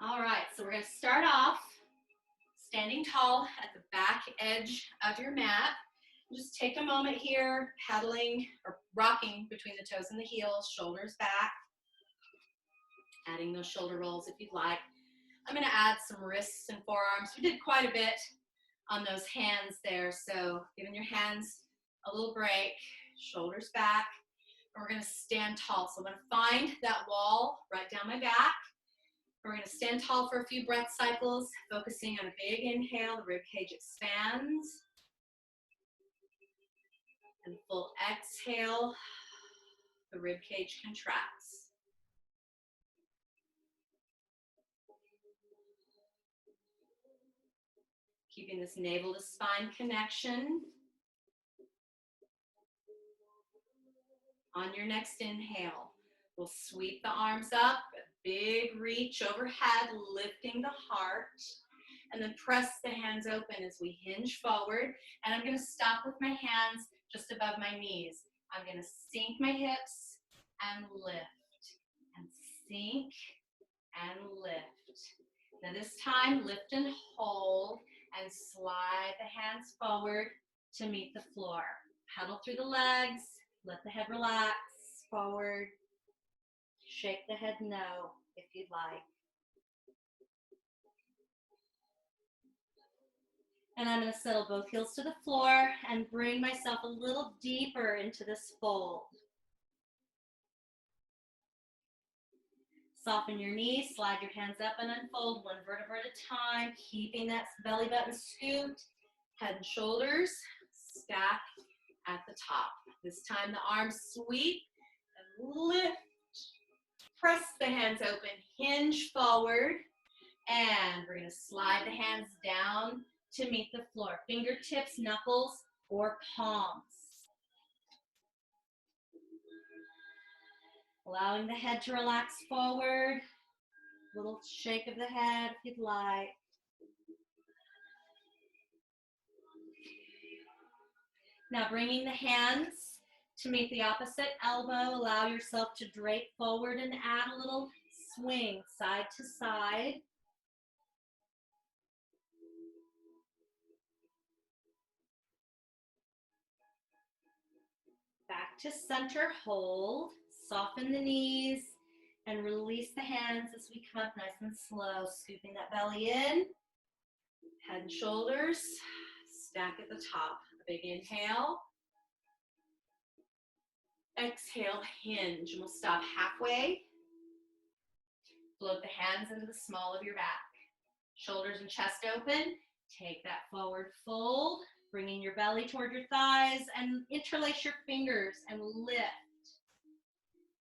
All right, so we're going to start off standing tall at the back edge of your mat. Just take a moment here, paddling or rocking between the toes and the heels, shoulders back, adding those shoulder rolls if you'd like. I'm going to add some wrists and forearms. We did quite a bit on those hands there, so giving your hands a little break, shoulders back, and we're going to stand tall. So I'm going to find that wall right down my back. We're going to stand tall for a few breath cycles, focusing on a big inhale, the rib cage expands. And full exhale, the rib cage contracts. Keeping this navel to spine connection. On your next inhale, we'll sweep the arms up, a big reach overhead, lifting the heart, and then press the hands open as we hinge forward. And I'm going to stop with my hands just above my knees. I'm going to sink my hips and lift, and sink and lift. Now this time, lift and hold, and slide the hands forward to meet the floor. Pedal through the legs, let the head relax, forward. Shake the head no if you'd like. And I'm going to settle both heels to the floor and bring myself a little deeper into this fold. Soften your knees, slide your hands up and unfold one vertebra at a time, keeping that belly button scooped, head and shoulders stack at the top. This time the arms sweep and lift. Press the hands open, hinge forward, and we're going to slide the hands down to meet the floor. Fingertips, knuckles, or palms. Allowing the head to relax forward. Little shake of the head if you'd like. Now bringing the hands to meet the opposite elbow. Allow yourself to drape forward and add a little swing side to side. Back to center, hold, soften the knees, and release the hands as we come up nice and slow, scooping that belly in, head and shoulders, stack at the top. A big inhale. Exhale, hinge, and we'll stop halfway. Float the hands into the small of your back. Shoulders and chest open. Take that forward fold, bringing your belly toward your thighs, and interlace your fingers and lift.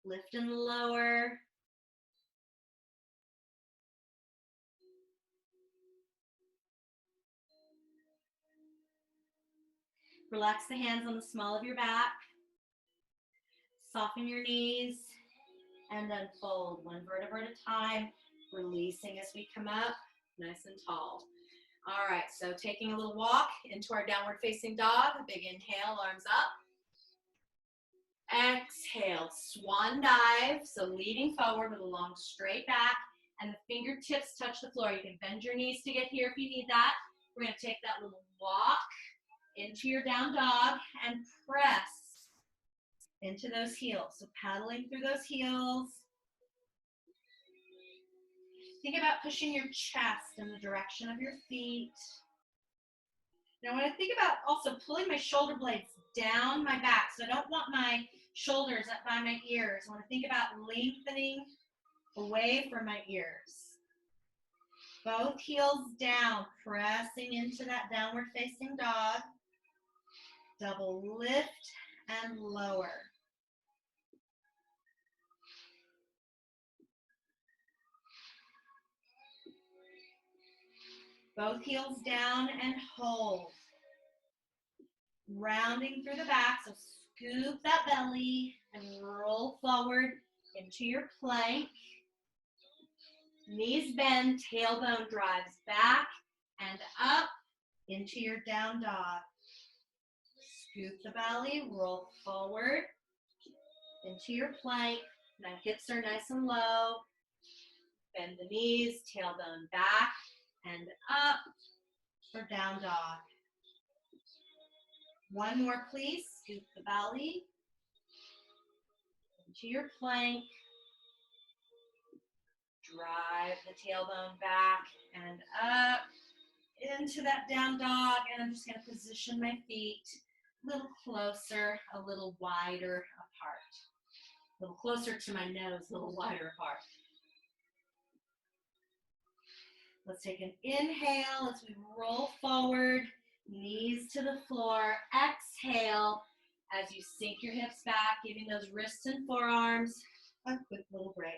Lift and lower. Relax the hands on the small of your back. Soften your knees and unfold one vertebra at a time, releasing as we come up, nice and tall. All right, so taking a little walk into our downward facing dog. A big inhale, arms up. Exhale, swan dive. So leading forward with a long straight back, and the fingertips touch the floor. You can bend your knees to get here if you need that. We're going to take that little walk into your down dog and press into those heels. So paddling through those heels. Think about pushing your chest in the direction of your feet. Now I want to think about also pulling my shoulder blades down my back. So I don't want my shoulders up by my ears. I want to think about lengthening away from my ears. Both heels down, pressing into that downward facing dog. Double lift and lower. Both heels down and hold. Rounding through the back, so scoop that belly and roll forward into your plank. Knees bend, tailbone drives back and up into your down dog. Scoop the belly, roll forward into your plank. Now hips are nice and low. Bend the knees, tailbone back and up for down dog. One more, please. Scoop the belly into your plank. Drive the tailbone back and up into that down dog. And I'm just going to position my feet a little closer, a little wider apart. A little closer to my nose, a little wider apart. Let's take an inhale as we roll forward, knees to the floor. Exhale as you sink your hips back, giving those wrists and forearms a quick little break.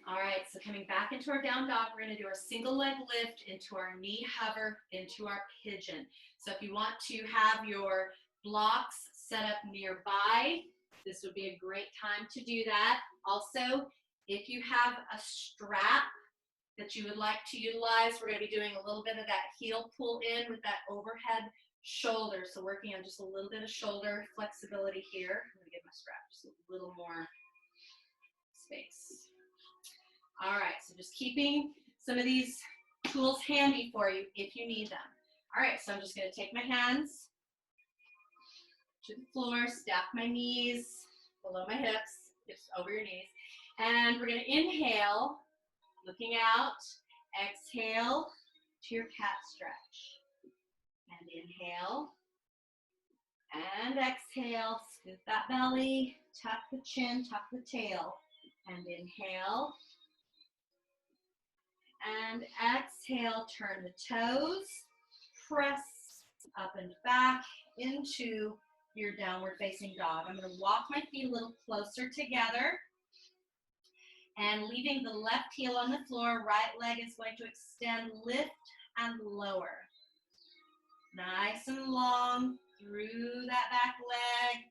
All right, so coming back into our down dog, we're going to do our single leg lift into our knee hover, into our pigeon. So if you want to have your blocks set up nearby, this would be a great time to do that. Also, if you have a strap that you would like to utilize, we're going to be doing a little bit of that heel pull in with that overhead shoulder. So working on just a little bit of shoulder flexibility here. I'm going to get my strap just a little more space. All right, so just keeping some of these tools handy for you if you need them. All right, so I'm just going to take my hands to the floor, stack my knees below my hips, hips over your knees, and we're going to inhale, looking out, exhale to your cat stretch, and inhale, and exhale, scoop that belly, tuck the chin, tuck the tail, and inhale, and exhale, turn the toes, press up and back into your downward facing dog. I'm going to walk my feet a little closer together and leaving the left heel on the floor, right leg is going to extend, lift and lower. Nice and long through that back leg.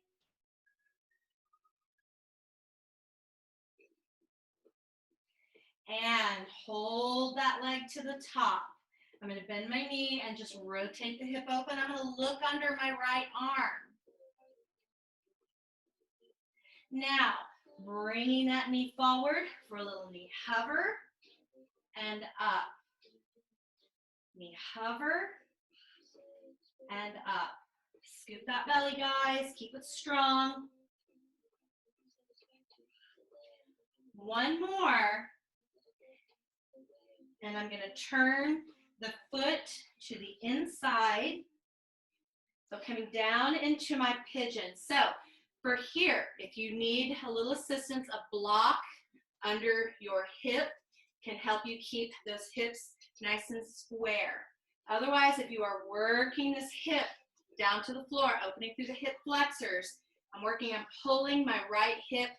And hold that leg to the top. I'm going to bend my knee and just rotate the hip open. I'm going to look under my right arm. Now, bringing that knee forward for a little knee hover and up. Knee hover and up. Scoop that belly, guys. Keep it strong. One more. And I'm going to turn the foot to the inside. So coming down into my pigeon. So for here, if you need a little assistance, a block under your hip can help you keep those hips nice and square. Otherwise, if you are working this hip down to the floor, opening through the hip flexors, I'm working on pulling my right hip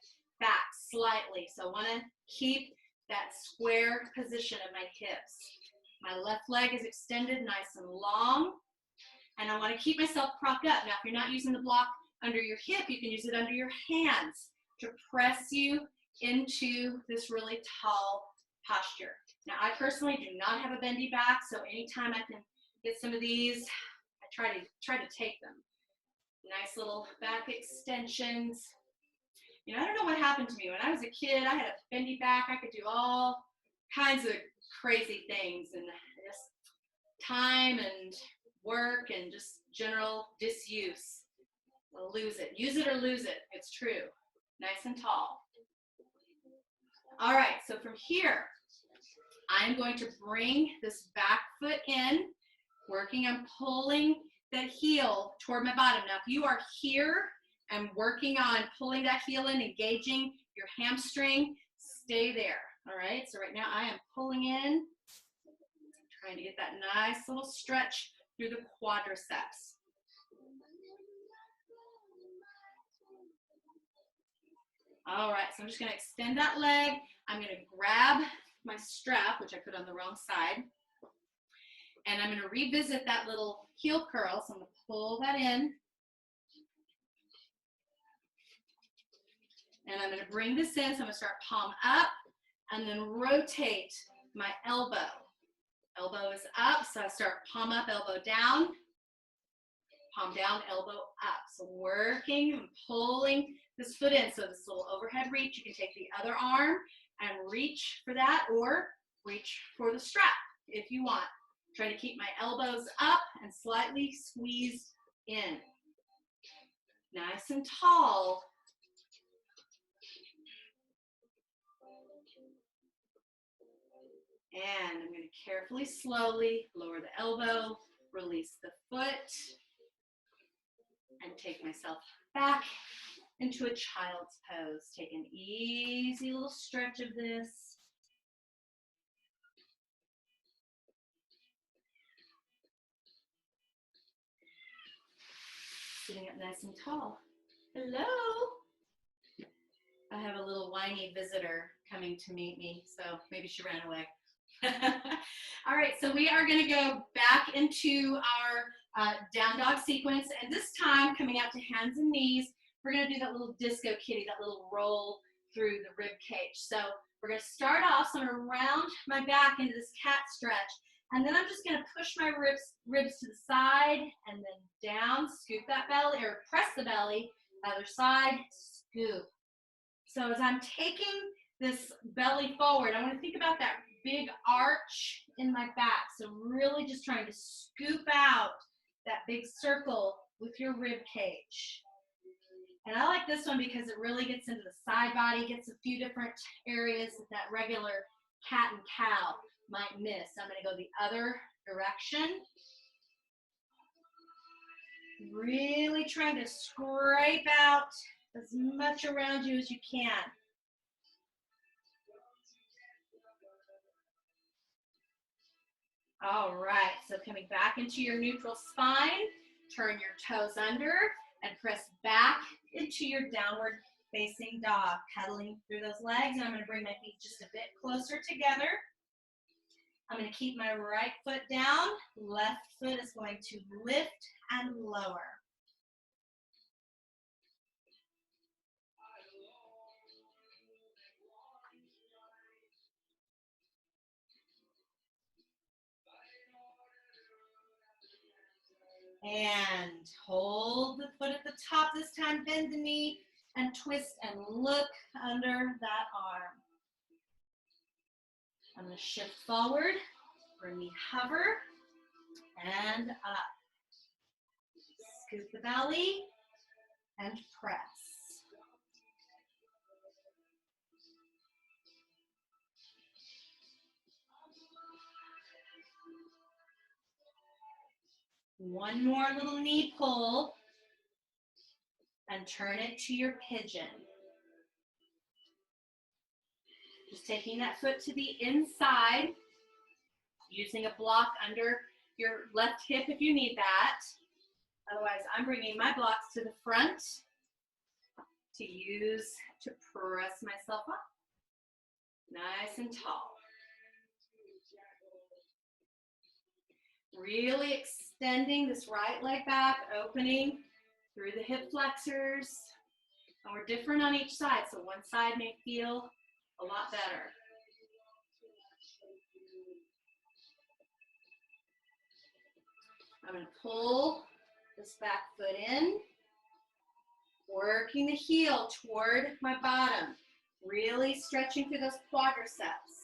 back slightly. So I want to keep that square position of my hips. My left leg is extended nice and long, and I want to keep myself propped up. Now, if you're not using the block under your hip, you can use it under your hands to press you into this really tall posture. Now, I personally do not have a bendy back, so anytime I can get some of these, I try to take them. Nice little back extensions. You know, I don't know what happened to me. When I was a kid, I had a bendy back. I could do all kinds of crazy things, and just time and work and just general disuse. I'll lose it. Use it or lose it. It's true. Nice and tall. All right, so from here, I'm going to bring this back foot in, working on pulling that heel toward my bottom. Now, if you are here and working on pulling that heel in, engaging your hamstring, stay there. All right, so right now I am pulling in, trying to get that nice little stretch through the quadriceps. All right, so I'm just going to extend that leg. I'm going to grab my strap, which I put on the wrong side, and I'm going to revisit that little heel curl. So I'm going to pull that in, and I'm going to bring this in. So I'm going to start palm up and then rotate my elbow. Elbow is up. So I start palm up, elbow down, palm down, elbow up. So working and pulling this foot in. So this little overhead reach, you can take the other arm and reach for that or reach for the strap if you want. Try to keep my elbows up and slightly squeeze in. Nice and tall. And I'm going to carefully, slowly lower the elbow, release the foot, and take myself back into a child's pose. Take an easy little stretch of this. Sitting up nice and tall. Hello. I have a little whiny visitor coming to meet me, so maybe she ran away. All right, so we are going to go back into our down dog sequence, and this time coming out to hands and knees, we're going to do that little disco kitty, that little roll through the rib cage. So we're going to start off, so I'm going to round my back into this cat stretch, and then I'm just going to push my ribs to the side and then down, scoop that belly, or press the belly, other side, scoop. So as I'm taking this belly forward, I want to think about that big arch in my back. So really just trying to scoop out that big circle with your rib cage. And I like this one because it really gets into the side body, gets a few different areas that regular cat and cow might miss. I'm going to go the other direction. Really trying to scrape out as much around you as you can. All right, so coming back into your neutral spine, turn your toes under and press back into your downward facing dog, pedaling through those legs. And I'm going to bring my feet just a bit closer together. I'm going to keep my right foot down. Left foot is going to lift and lower. And hold the foot at the top this time, bend the knee and twist and look under that arm. I'm going to shift forward, bring me hover, and up. Scoop the belly and press. One more little knee pull and turn it to your pigeon. Just taking that foot to the inside, using a block under your left hip if you need that. Otherwise, I'm bringing my blocks to the front to use to press myself up. Nice and tall. Really extending this right leg back, opening through the hip flexors. And we're different on each side, so one side may feel a lot better. I'm going to pull this back foot in, working the heel toward my bottom, really stretching through those quadriceps.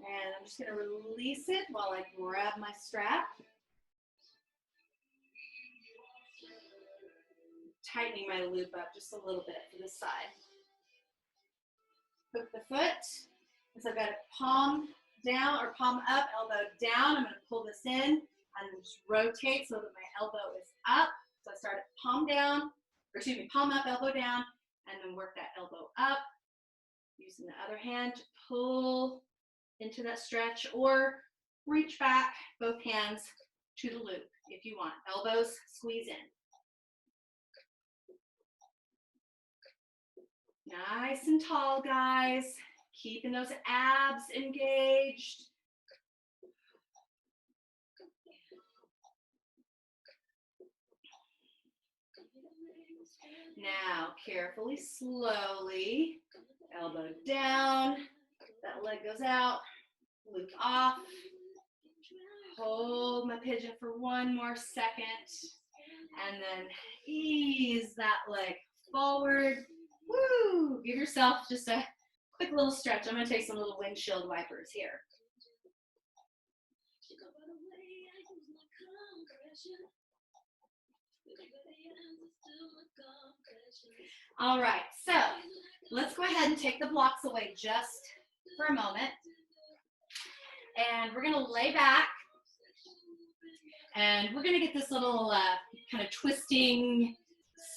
And I'm just going to release it while I grab my strap. Tightening my loop up just a little bit for this side. Hook the foot. So I've got it palm down or palm up, elbow down. I'm going to pull this in and just rotate so that my elbow is up. So I start at palm down, or excuse me, palm up, elbow down, and then work that elbow up. Using the other hand to pull into that stretch or reach back, both hands to the loop if you want. Elbows squeeze in. Nice and tall, guys. Keeping those abs engaged. Now, carefully, slowly, elbow down, that leg goes out, loop off, hold my pigeon for one more second, and then ease that leg forward. Woo! Give yourself just a quick little stretch. I'm going to take some little windshield wipers here. All right, so let's go ahead and take the blocks away just for a moment. And we're going to lay back. And we're going to get this little kind of twisting,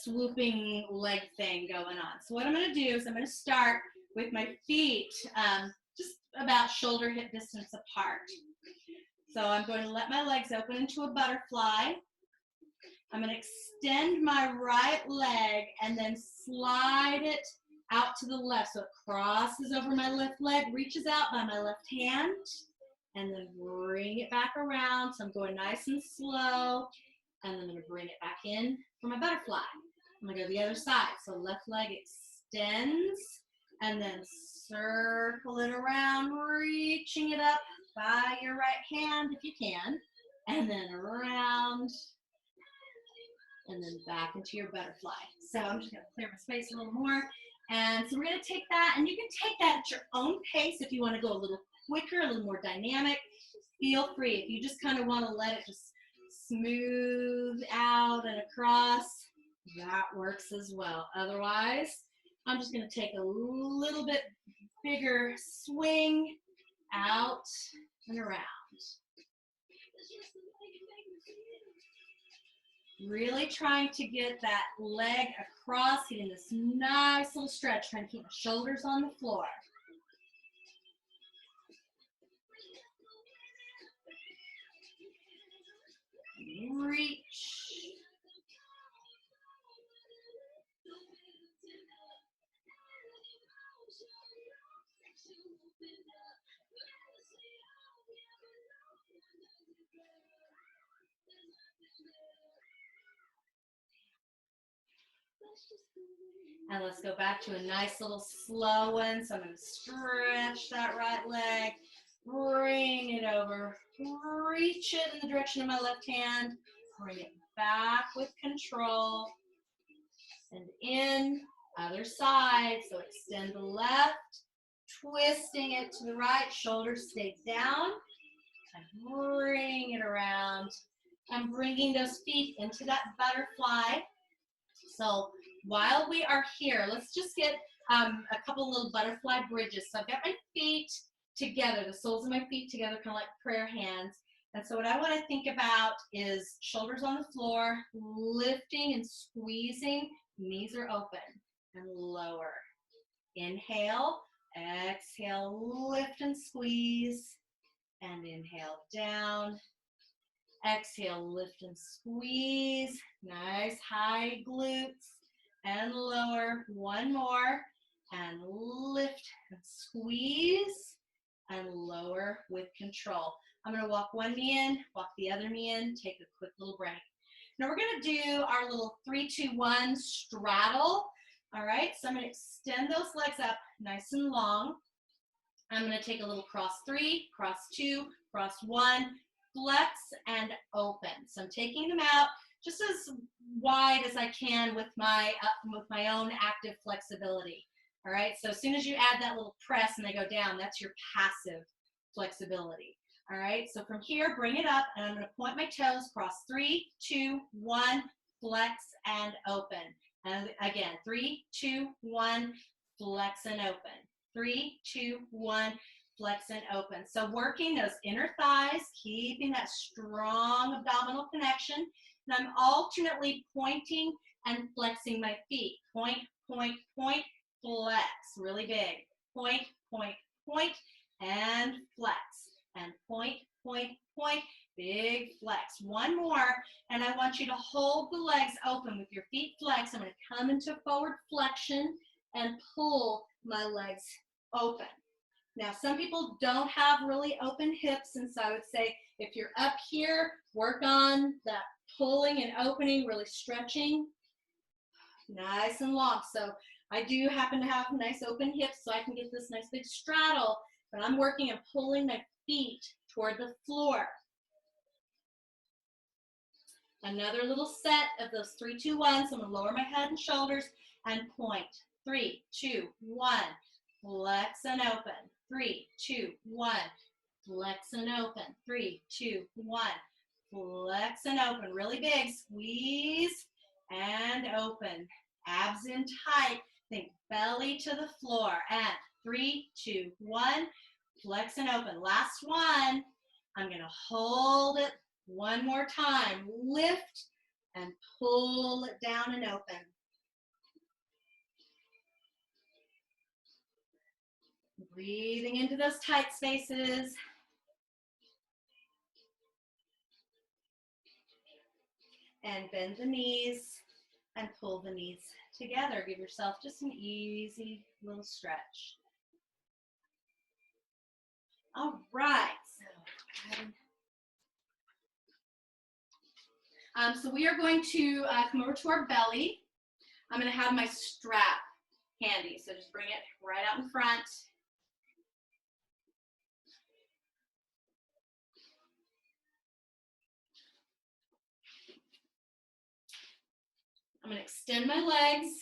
swooping leg thing going on. So what I'm going to do is I'm going to start with my feet just about shoulder hip distance apart. So I'm going to let my legs open into a butterfly. I'm going to extend my right leg and then slide it out to the left. So it crosses over my left leg, reaches out by my left hand, and then bring it back around. So I'm going nice and slow, and then I'm going to bring it back in for my butterfly. I'm going to go to the other side. So left leg extends, and then circle it around, reaching it up by your right hand if you can, and then around, and then back into your butterfly. So I'm just going to clear my space a little more. And so we're going to take that, and you can take that at your own pace if you want to go a little quicker, a little more dynamic. Feel free. If you just kind of want to let it just smooth out and across, that works as well. Otherwise, I'm just going to take a little bit bigger swing out and around. Really trying to get that leg across, getting this nice little stretch, trying to keep my shoulders on the floor. Reach. And let's go back to a nice little slow one. So I'm going to stretch that right leg, bring it over, reach it in the direction of my left hand, bring it back with control, and in, other side. So extend the left, twisting it to the right, shoulders stay down, and bring it around. I'm bringing those feet into that butterfly. So while we are here, let's just get a couple little butterfly bridges. So I've got my feet together, the soles of my feet together, kind of like prayer hands. And so what I want to think about is shoulders on the floor, lifting and squeezing, knees are open, and lower. Inhale, exhale, lift and squeeze, and inhale down. Exhale, lift and squeeze. Nice high glutes and lower. One more, and lift and squeeze and lower with control. I'm going to walk one knee in, walk the other knee in, take a quick little break. Now we're going to do our little 3-2-1 straddle. All right, so I'm going to extend those legs up nice and long. I'm going to take a little cross 3, cross 2, cross 1, flex and open. So I'm taking them out just as wide as I can with my own active flexibility. All right, so as soon as you add that little press and they go down, that's your passive flexibility. All right, so from here, bring it up, and I'm going to point my toes, cross 3, 2, 1, flex and open. And again, 3, 2, 1, flex and open. 3, 2, 1, flex and open. So working those inner thighs, keeping that strong abdominal connection. And I'm alternately pointing and flexing my feet. Point, point, point, flex, really big. Point, point, point, and flex. And point, point, point, big flex. One more, and I want you to hold the legs open with your feet flexed. I'm going to come into forward flexion and pull my legs open. Now, some people don't have really open hips, and so I would say if you're up here, work on that pulling and opening, really stretching nice and long. So I do happen to have nice open hips, so I can get this nice big straddle, but I'm working and pulling my feet toward the floor. Another little set of those 3, 2, 1. So I'm going to lower my head and shoulders and point. 3, 2, 1. Flex and open. 3, 2, 1. Flex and open. 3, 2, 1. Flex and open. Really big. Squeeze and open. Abs in tight. Think belly to the floor. And 3, 2, 1. Flex and open. Last one. I'm going to hold it one more time. Lift and pull it down and open. Breathing into those tight spaces. And bend the knees and pull the knees together. Give yourself just an easy little stretch. All right. So we are going to come over to our belly. I'm going to have my strap handy. So just bring it right out in front. I'm going to extend my legs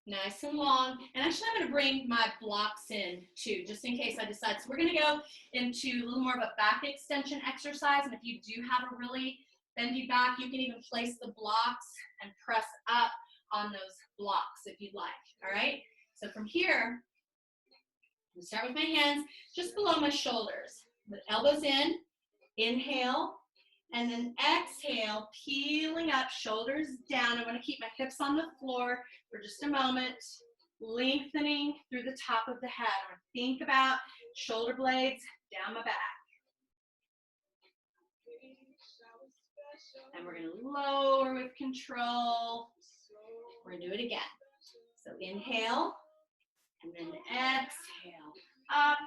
nice and long. And actually, I'm going to bring my blocks in too, just in case I decide. So we're going to go into a little more of a back extension exercise. And if you do have a really bendy back, you can even place the blocks and press up on those blocks if you'd like. All right? So from here, I'm going to start with my hands just below my shoulders. The elbows in, inhale. And then exhale, peeling up, shoulders down. I want to keep my hips on the floor for just a moment, lengthening through the top of the head. I want to think about shoulder blades down my back. And we're going to lower with control. We're going to do it again. So inhale, and then exhale, up,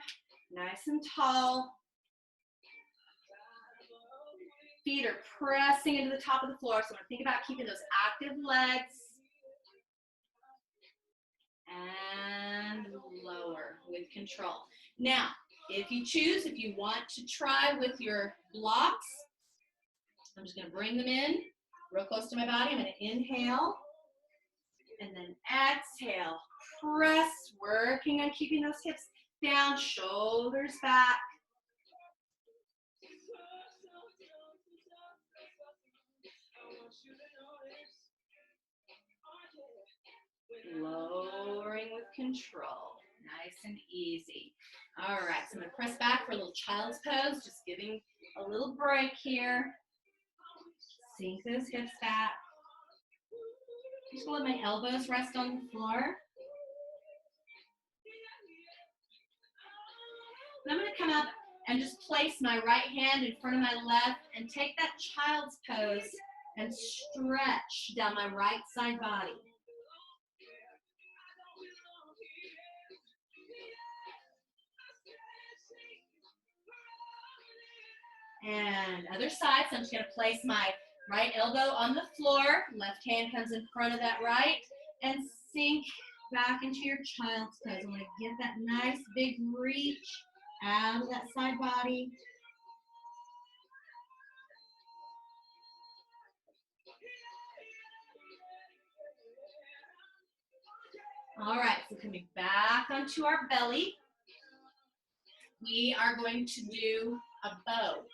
nice and tall. Feet are pressing into the top of the floor, so I'm going to think about keeping those active legs. And lower with control. Now, if you choose, if you want to try with your blocks, I'm just going to bring them in real close to my body. I'm going to inhale and then exhale. Press, working on keeping those hips down, shoulders back. Lowering with control. Nice and easy. All right, so I'm going to press back for a little child's pose, just giving a little break here. Sink those hips back. Just let my elbows rest on the floor. And I'm going to come up and just place my right hand in front of my left and take that child's pose and stretch down my right side body. And other side, so I'm just going to place my right elbow on the floor, left hand comes in front of that right, and sink back into your child's pose. I want to get that nice big reach out of that side body. All right, so coming back onto our belly, we are going to do a bow.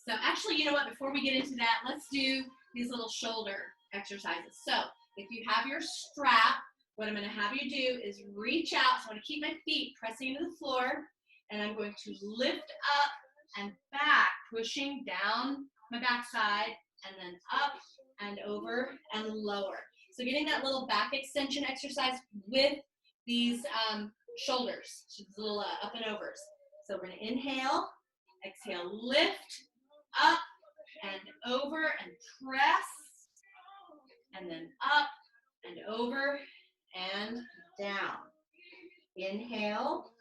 So actually, you know what, before we get into that, let's do these little shoulder exercises. So if you have your strap, what I'm going to have you do is reach out. So I'm going to keep my feet pressing into the floor, and I'm going to lift up and back, pushing down my backside, and then up and over and lower. So getting that little back extension exercise with these shoulders, so these little up and overs. So we're going to inhale, exhale, lift, up and over and press, and then up and over and down. Inhale,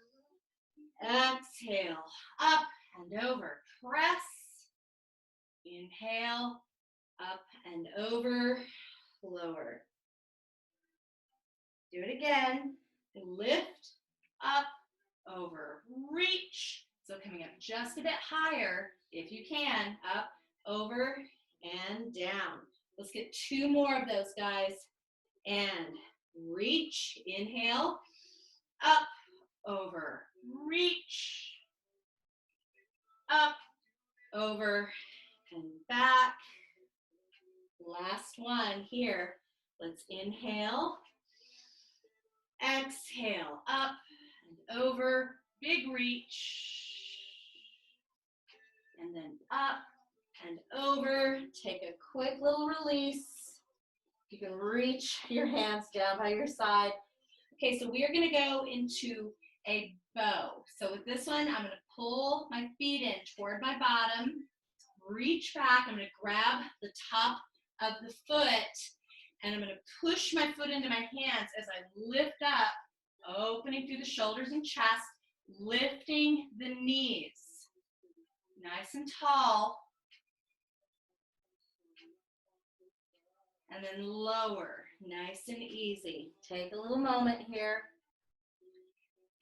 exhale, up and over, press, inhale, up and over, lower. Do it again. Lift, up, over, reach. So coming up just a bit higher, if you can, up, over, and down. Let's get 2 more of those, guys. And reach, inhale, up, over, reach, up, over, and back. Last one here. Let's inhale, exhale, up and over, big reach, and then up and over. Take a quick little release. You can reach your hands down by your side. Okay, so we are going to go into a bow. So with this one, I'm going to pull my feet in toward my bottom, reach back. I'm going to grab the top of the foot, and I'm going to push my foot into my hands as I lift up, opening through the shoulders and chest, lifting the knees. Nice and tall. And then lower, nice and easy. Take a little moment here.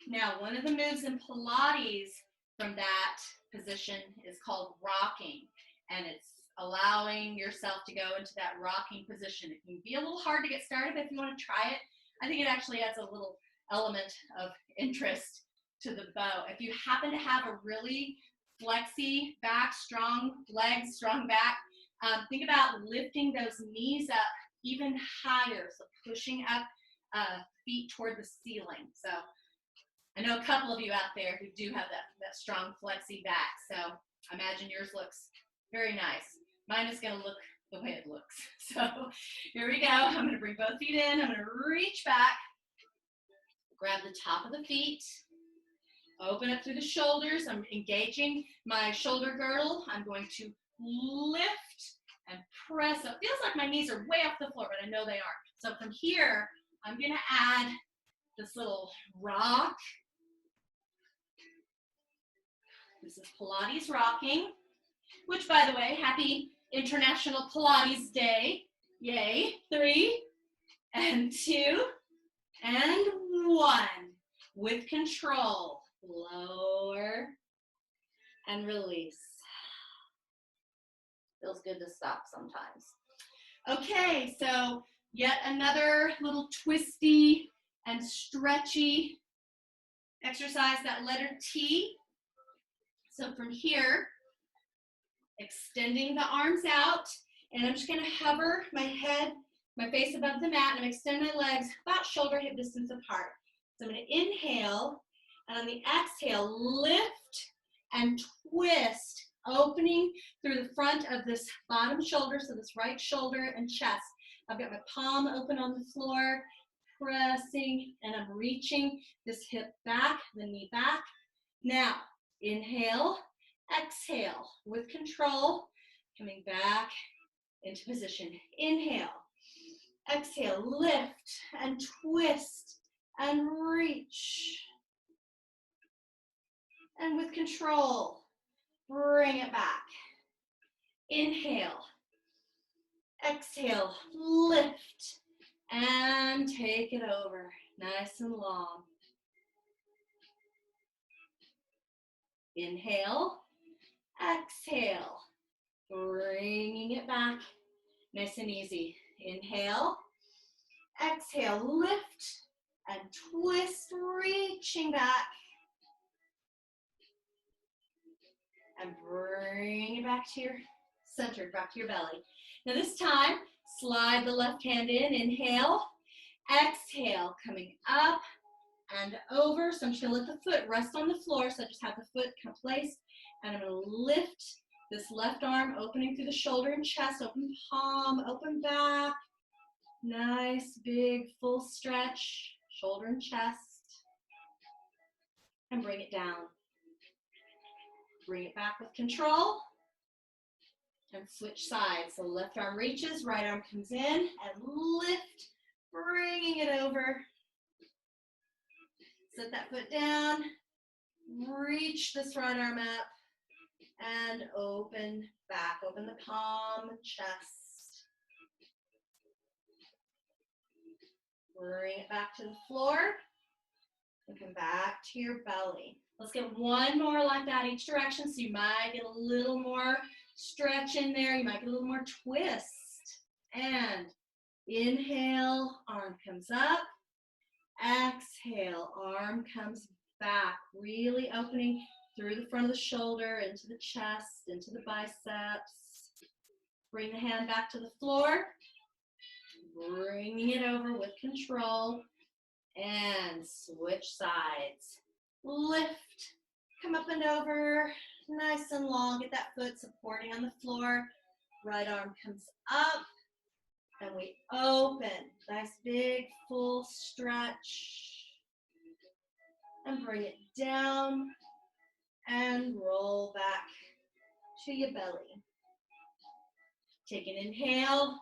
Now, one of the moves in Pilates from that position is called rocking, and it's allowing yourself to go into that rocking position. It can be a little hard to get started, but if you want to try it, I think it actually adds a little element of interest to the bow. If you happen to have a really flexy back, strong legs, strong back, think about lifting those knees up even higher, so pushing up feet toward the ceiling. So I know a couple of you out there who do have that strong flexy back, so I imagine yours looks very nice. Mine is going to look the way it looks. So here we go. I'm going to bring both feet in. I'm going to reach back, grab the top of the feet, open up through the shoulders. I'm engaging my shoulder girdle. I'm going to lift and press up. Feels like my knees are way off the floor, but I know they aren't. So from here, I'm going to add this little rock. This is Pilates rocking, which, by the way, happy International Pilates Day. Yay. 3 and 2 and 1. With control. Lower and release. Feels good to stop sometimes. Okay, so yet another little twisty and stretchy exercise, that letter T. So from here, extending the arms out, and I'm just going to hover my head, my face above the mat, and I'm extend my legs about shoulder hip distance apart. So I'm going to inhale, and on the exhale, lift and twist, opening through the front of this bottom shoulder, so this right shoulder and chest. I've got my palm open on the floor, pressing, and I'm reaching this hip back, the knee back. Now, inhale, exhale with control, coming back into position. Inhale, exhale, lift and twist and reach. And with control, bring it back. Inhale, exhale, lift, and take it over, nice and long. Inhale, exhale, bringing it back, nice and easy. Inhale, exhale, lift, and twist, reaching back. And bring it back to your center, back to your belly. Now this time, slide the left hand in, inhale, exhale, coming up and over. So I'm just gonna let the foot rest on the floor, so I just have the foot kind of placed, and I'm gonna lift this left arm, opening through the shoulder and chest, open palm, open back. Nice, big, full stretch, shoulder and chest. And bring it down. Bring it back with control. And switch sides. So left arm reaches, right arm comes in, and lift, bringing it over. Set that foot down, reach this right arm up, and open back. Open the palm, chest. Bring it back to the floor and come back to your belly. Let's get one more like that each direction. So you might get a little more stretch in there. You might get a little more twist. And inhale, arm comes up. Exhale, arm comes back. Really opening through the front of the shoulder, into the chest, into the biceps. Bring the hand back to the floor. Bringing it over with control. And switch sides. Lift, come up and over, nice and long. Get that foot supporting on the floor. Right arm comes up, and we open. Nice big full stretch. And bring it down, and roll back to your belly. Take an inhale,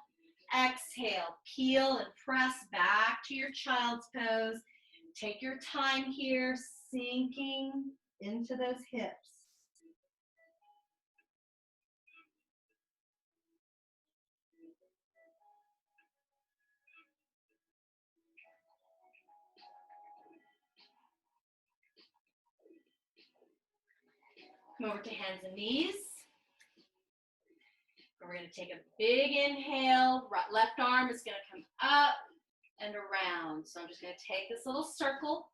exhale, peel and press back to your child's pose. Take your time here, sinking into those hips. Come over to hands and knees. We're going to take a big inhale. Right, left arm is going to come up and around. So I'm just going to take this little circle.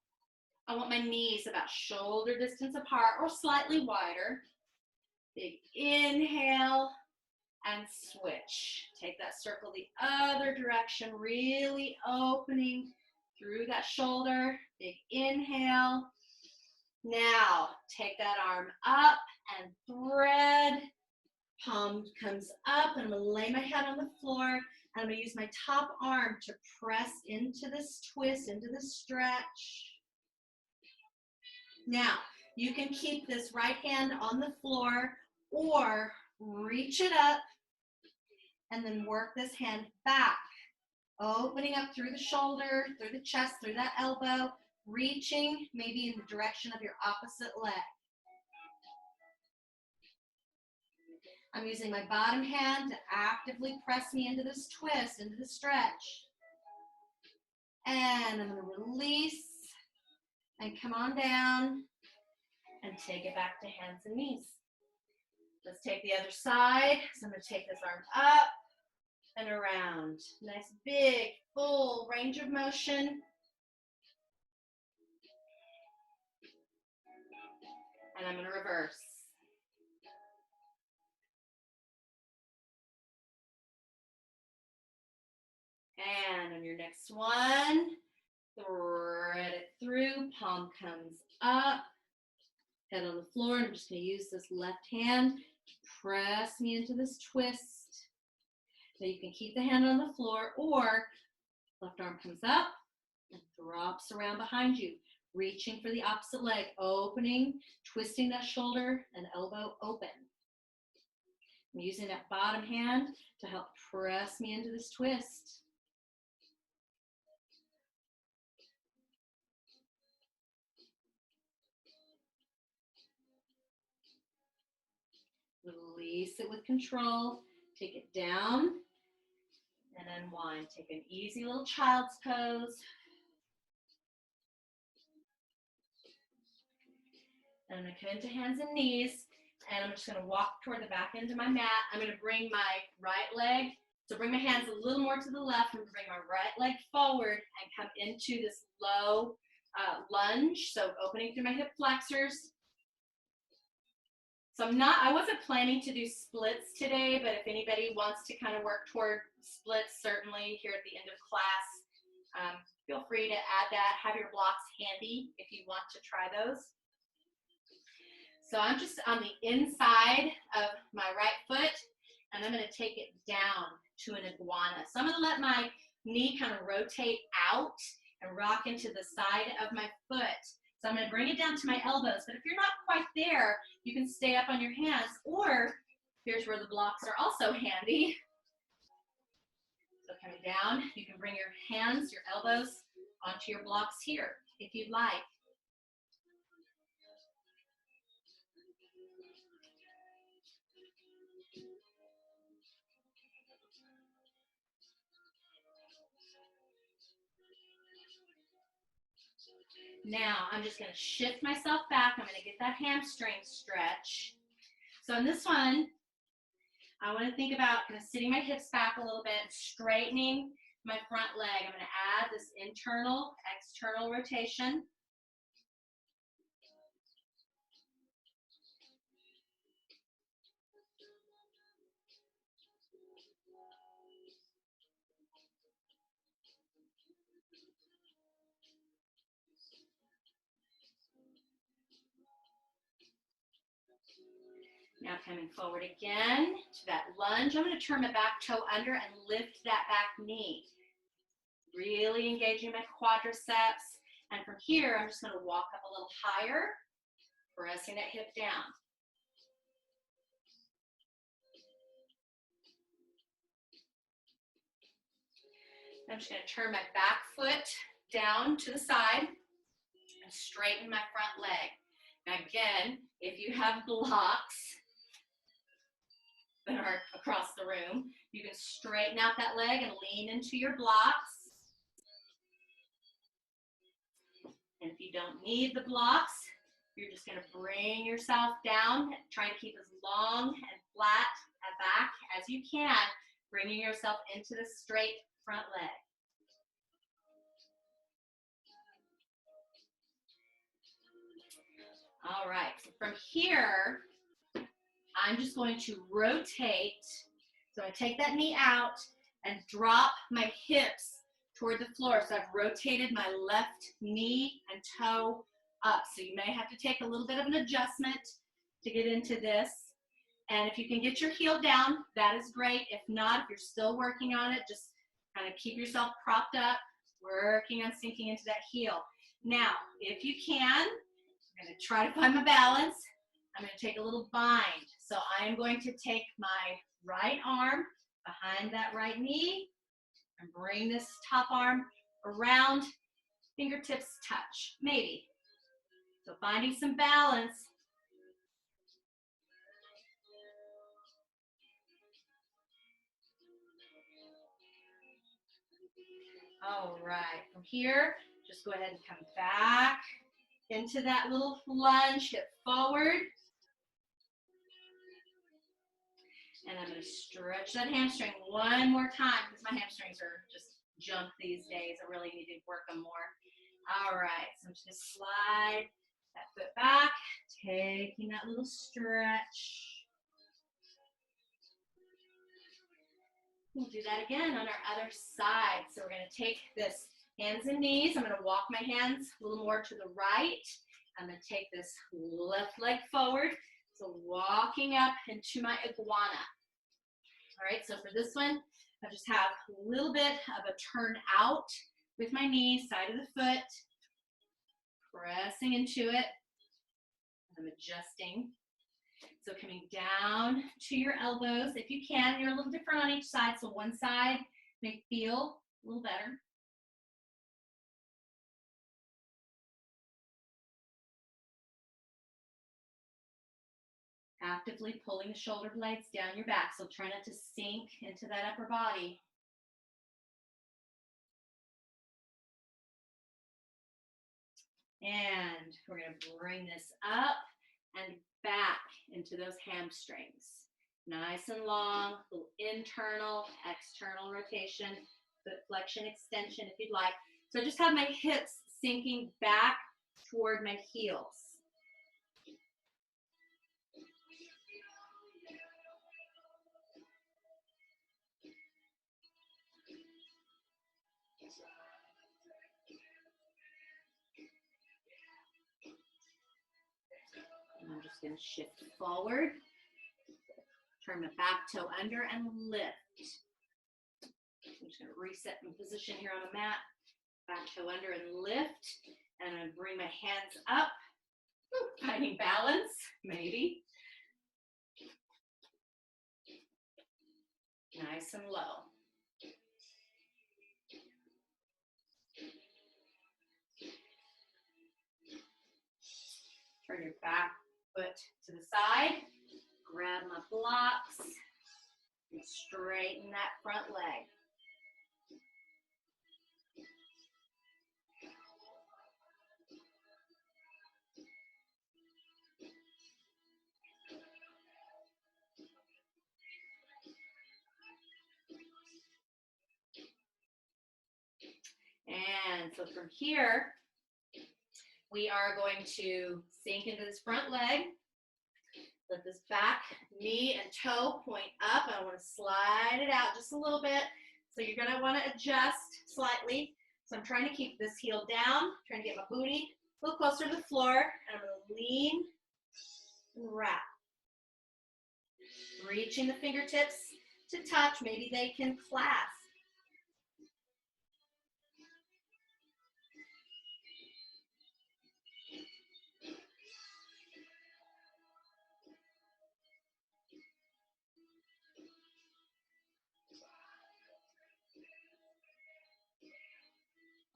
I want my knees about shoulder distance apart or slightly wider. Big inhale and switch. Take that circle the other direction, really opening through that shoulder. Big inhale. Now take that arm up and thread. Palm comes up, and I'm going to lay my head on the floor, and I'm going to use my top arm to press into this twist, into this stretch. Now, you can keep this right hand on the floor or reach it up and then work this hand back, opening up through the shoulder, through the chest, through that elbow, reaching maybe in the direction of your opposite leg. I'm using my bottom hand to actively press me into this twist, into the stretch. And I'm going to release and come on down and take it back to hands and knees. Let's take the other side. So I'm going to take this arm up and around. Nice big, full range of motion. And I'm going to reverse. And on your next one, thread it through, palm comes up, head on the floor, and I'm just going to use this left hand to press me into this twist. So you can keep the hand on the floor, or left arm comes up and drops around behind you, reaching for the opposite leg, opening, twisting that shoulder and elbow open. I'm using that bottom hand to help press me into this twist. Release it with control. Take it down and unwind. Take an easy little child's pose. And I'm going to come into hands and knees, and I'm just going to walk toward the back end of my mat. I'm going to bring my right leg, so bring my hands a little more to the left, and bring my right leg forward and come into this low lunge, so opening through my hip flexors. So I wasn't planning to do splits today, but if anybody wants to kind of work toward splits, certainly here at the end of class, feel free to add that. Have your blocks handy if you want to try those. So I'm just on the inside of my right foot, and I'm going to take it down to an iguana. So I'm going to let my knee kind of rotate out and rock into the side of my foot. So I'm going to bring it down to my elbows, but if you're not quite there, you can stay up on your hands, or here's where the blocks are also handy. So coming down, you can bring your hands, your elbows onto your blocks here if you'd like. Now I'm just going to shift myself back. I'm going to get that hamstring stretch. So in this one, I want to think about kind of sitting my hips back a little bit, straightening my front leg. I'm going to add this internal, external rotation. Now coming forward again to that lunge. I'm going to turn my back toe under and lift that back knee. Really engaging my quadriceps. And from here, I'm just going to walk up a little higher, pressing that hip down. I'm just going to turn my back foot down to the side and straighten my front leg. Now again, if you have blocks that are across the room, you can straighten out that leg and lean into your blocks. And if you don't need the blocks, you're just going to bring yourself down, trying to keep as long and flat at back as you can, bringing yourself into the straight front leg. All right, so from here, I'm just going to rotate. So I take that knee out and drop my hips toward the floor. So I've rotated my left knee and toe up. So you may have to take a little bit of an adjustment to get into this. And if you can get your heel down, that is great. If not, if you're still working on it, just kind of keep yourself propped up, working on sinking into that heel. Now, if you can, I'm going to try to find my balance. I'm going to take a little bind. So I'm going to take my right arm behind that right knee and bring this top arm around, fingertips touch, maybe. So finding some balance. All right, from here, just go ahead and come back into that little lunge, hip forward. And I'm going to stretch that hamstring one more time because my hamstrings are just junk these days. I really need to work them more. All right, so I'm just going to slide that foot back, taking that little stretch. We'll do that again on our other side. So we're going to take this hands and knees. I'm going to walk my hands a little more to the right. I'm going to take this left leg forward. So walking up into my iguana. All right, so for this one, I just have a little bit of a turn out with my knee, side of the foot, pressing into it. I'm adjusting. So coming down to your elbows, if you can, you're a little different on each side. So one side may feel a little better. Actively pulling the shoulder blades down your back. So try not to sink into that upper body. And we're going to bring this up and back into those hamstrings. Nice and long, little internal, external rotation, foot flexion, extension if you'd like. So I just have my hips sinking back toward my heels. And I'm just going to shift forward, turn my back toe under and lift. I'm just going to reset my position here on the mat, back toe under and lift, and I'm going to bring my hands up, finding balance, maybe. Nice and low. Turn your back foot to the side, grab my blocks, and straighten that front leg. so from here, we are going to sink into this front leg. Let this back knee and toe point up. I want to slide it out just a little bit. So you're going to want to adjust slightly. So I'm trying to keep this heel down, trying to get my booty a little closer to the floor. And I'm going to lean and wrap. Reaching the fingertips to touch. Maybe they can clasp.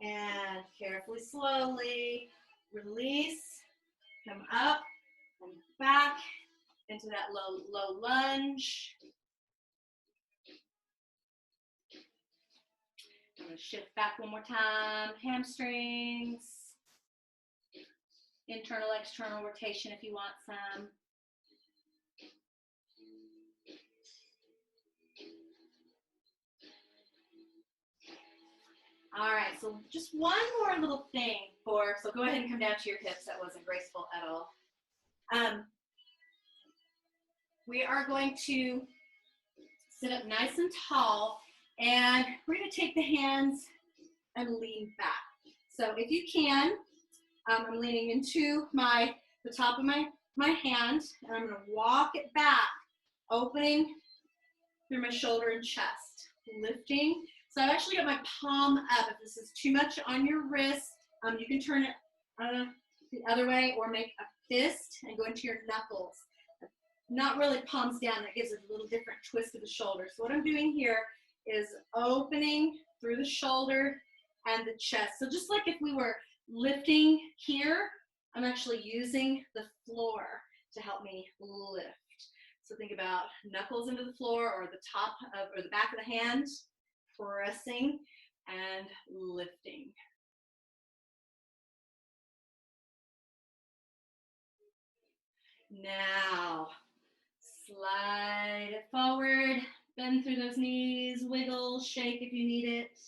And carefully, slowly release, come up and back into that low lunge. I'm going to shift back one more time. Hamstrings, internal, external rotation if you want some. All right, so just one more little thing so go ahead and come down to your hips. That wasn't graceful at all. We are going to sit up nice and tall, and we're going to take the hands and lean back. So if you can, I'm leaning into the top of my hand, and I'm going to walk it back, opening through my shoulder and chest, lifting. So I've actually got my palm up. If this is too much on your wrist, you can turn it the other way or make a fist and go into your knuckles. Not really palms down. That gives it a little different twist of the shoulder. So what I'm doing here is opening through the shoulder and the chest. So just like if we were lifting here, I'm actually using the floor to help me lift. So think about knuckles into the floor or the top of, or the back of the hand, pressing and lifting. Now, slide it forward, bend through those knees, wiggle, shake if you need it.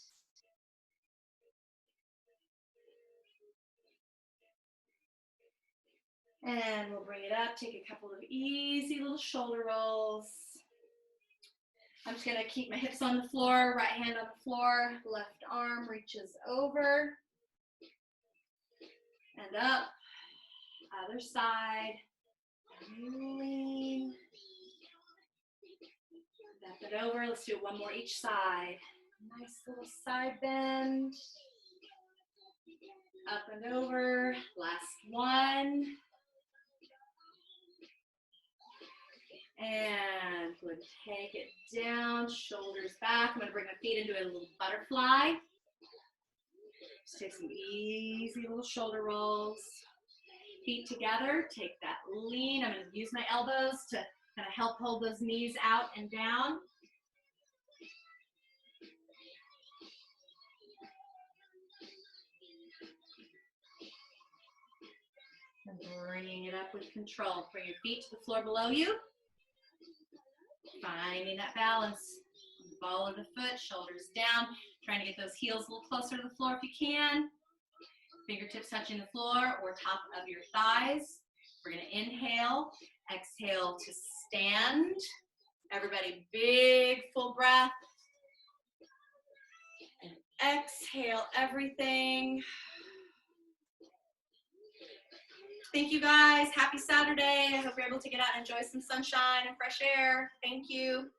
And we'll bring it up, take a couple of easy little shoulder rolls. I'm just gonna keep my hips on the floor, right hand on the floor, left arm reaches over and up, other side, lean, bend it over, let's do one more each side. Nice little side bend, up and over, last one. And we'll take it down, shoulders back. I'm gonna bring my feet into a little butterfly. Just take some easy little shoulder rolls. Feet together, take that lean. I'm gonna use my elbows to kind of help hold those knees out and down. And bringing it up with control. Bring your feet to the floor below you. Finding that balance. Ball of the foot, shoulders down. Trying to get those heels a little closer to the floor if you can. Fingertips touching the floor or top of your thighs. We're going to inhale, exhale to stand. Everybody, big full breath. And exhale everything. Thank you guys. Happy Saturday. I hope you're able to get out and enjoy some sunshine and fresh air. Thank you.